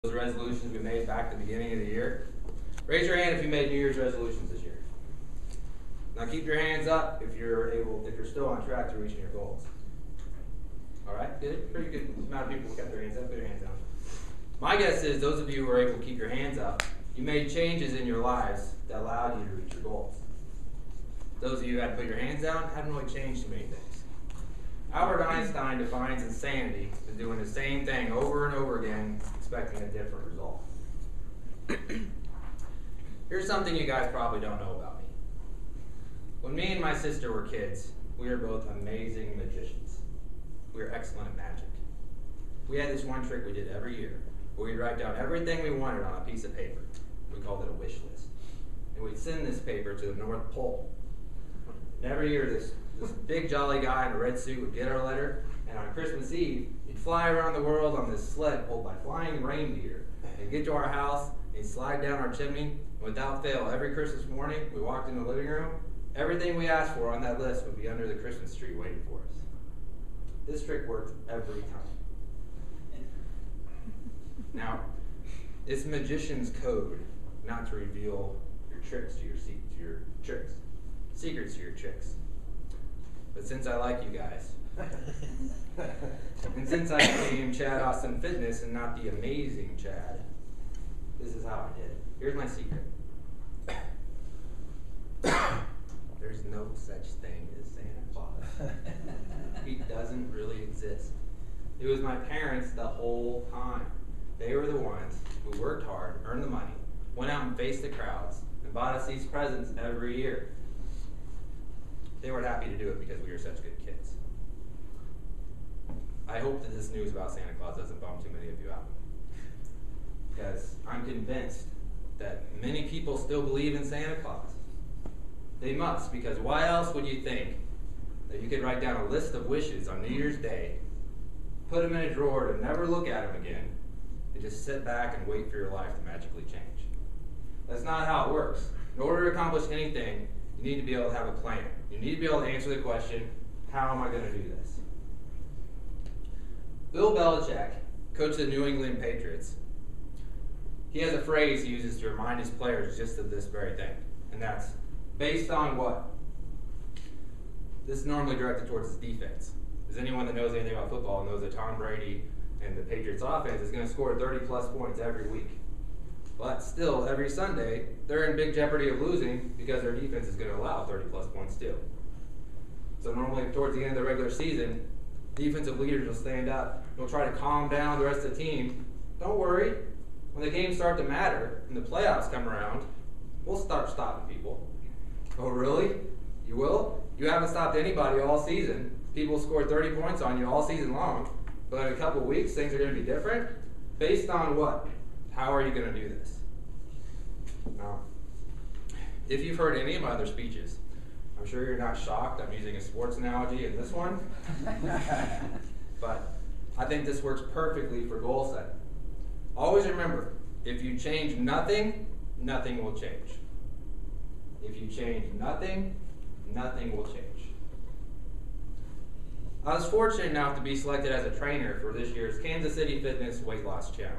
those resolutions we made back at the beginning of the year? Raise your hand if you made New Year's resolutions this year. Now keep your hands up if you're still on track to reaching your goals. All right, good, pretty good amount of people who kept their hands up. Put your hands down. My guess is those of you who were able to keep your hands up, you made changes in your lives that allowed you to reach your goals. Those of you who had to put your hands down haven't really changed too many things. Albert Einstein defines insanity as doing the same thing over and over again, expecting a different result. Here's something you guys probably don't know about me. When me and my sister were kids, we were both amazing magicians. We were excellent at magic. We had this one trick we did every year, where we'd write down everything we wanted on a piece of paper. We called it a wish list. And we'd send this paper to the North Pole. And every year, this big jolly guy in a red suit would get our letter, and on Christmas Eve, he'd fly around the world on this sled pulled by flying reindeer, and get to our house, and he'd slide down our chimney, and without fail, every Christmas morning, we walked in the living room, everything we asked for on that list would be under the Christmas tree waiting for us. This trick worked every time. Now, it's magician's code not to reveal your tricks to your secrets to your tricks. But since I like you guys, and since I became Chad Austin Fitness and not the amazing Chad, this is how I did it. Here's my secret. There's no such thing as Santa Claus. He doesn't really exist. It was my parents the whole time. They were the ones who worked hard, earned the money, went out and faced the crowds, and bought us these presents every year. They weren't happy to do it because we were such good kids. I hope that this news about Santa Claus doesn't bum too many of you out. Because I'm convinced that many people still believe in Santa Claus. They must, because why else would you think that you could write down a list of wishes on New Year's Day, put them in a drawer to never look at them again, and just sit back and wait for your life to magically change? That's not how it works. In order to accomplish anything, you need to be able to have a plan. You need to be able to answer the question, how am I going to do this? Bill Belichick, coach of the New England Patriots, he has a phrase he uses to remind his players just of this very thing. And that's, based on what? This is normally directed towards his defense. As anyone that knows anything about football knows that Tom Brady and the Patriots offense is going to score 30-plus points every week. But still, every Sunday, they're in big jeopardy of losing because their defense is going to allow 30-plus points too. So normally, towards the end of the regular season, defensive leaders will stand up and will try to calm down the rest of the team. Don't worry. When the games start to matter and the playoffs come around, we'll start stopping people. Oh, really? You will? You haven't stopped anybody all season. People scored 30 points on you all season long. But in a couple of weeks, things are going to be different. Based on what? How are you going to do this? Now, if you've heard any of my other speeches, I'm sure you're not shocked I'm using a sports analogy in this one. But I think this works perfectly for goal setting. Always remember, if you change nothing, nothing will change. If you change nothing, nothing will change. I was fortunate enough to be selected as a trainer for this year's Kansas City Fitness Weight Loss Challenge.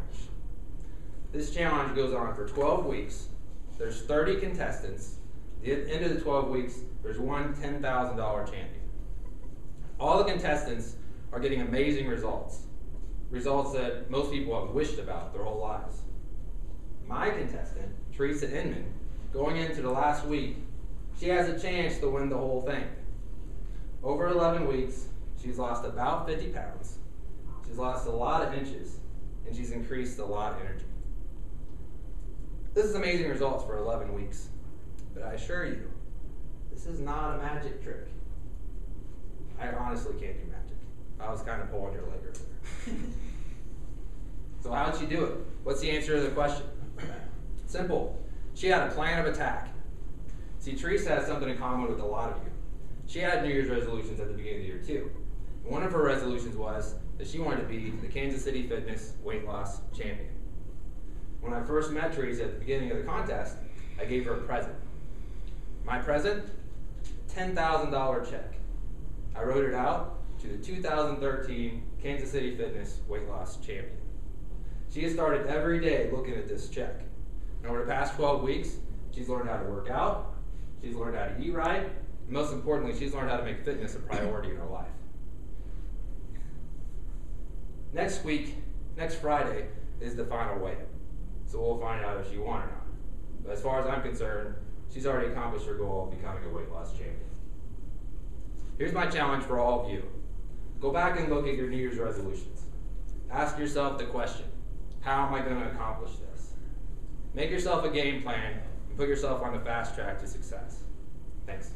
This challenge goes on for 12 weeks. There's 30 contestants. At the end of the 12 weeks, there's one $10,000 champion. All the contestants are getting amazing results. Results that most people have wished about their whole lives. My contestant, Teresa Inman, going into the last week, she has a chance to win the whole thing. Over 11 weeks, she's lost about 50 pounds. She's lost a lot of inches, and she's increased a lot of energy. This is amazing results for 11 weeks, but I assure you, this is not a magic trick. I honestly can't do magic. I was kind of pulling your leg earlier. So how did she do it? What's the answer to the question? Simple. She had a plan of attack. See, Teresa has something in common with a lot of you. She had New Year's resolutions at the beginning of the year too. One of her resolutions was that she wanted to be the Kansas City Fitness Weight Loss Champion. When I first met Teresa at the beginning of the contest, I gave her a present. My present? $10,000 check. I wrote it out to the 2013 Kansas City Fitness Weight Loss Champion. She has started every day looking at this check. And over the past 12 weeks, she's learned how to work out, she's learned how to eat right, and most importantly, she's learned how to make fitness a priority in her life. Next Friday, is the final weigh-in. So we'll find out if she won or not. But as far as I'm concerned, she's already accomplished her goal of becoming a weight loss champion. Here's my challenge for all of you. Go back and look at your New Year's resolutions. Ask yourself the question, how am I going to accomplish this? Make yourself a game plan and put yourself on the fast track to success. Thanks.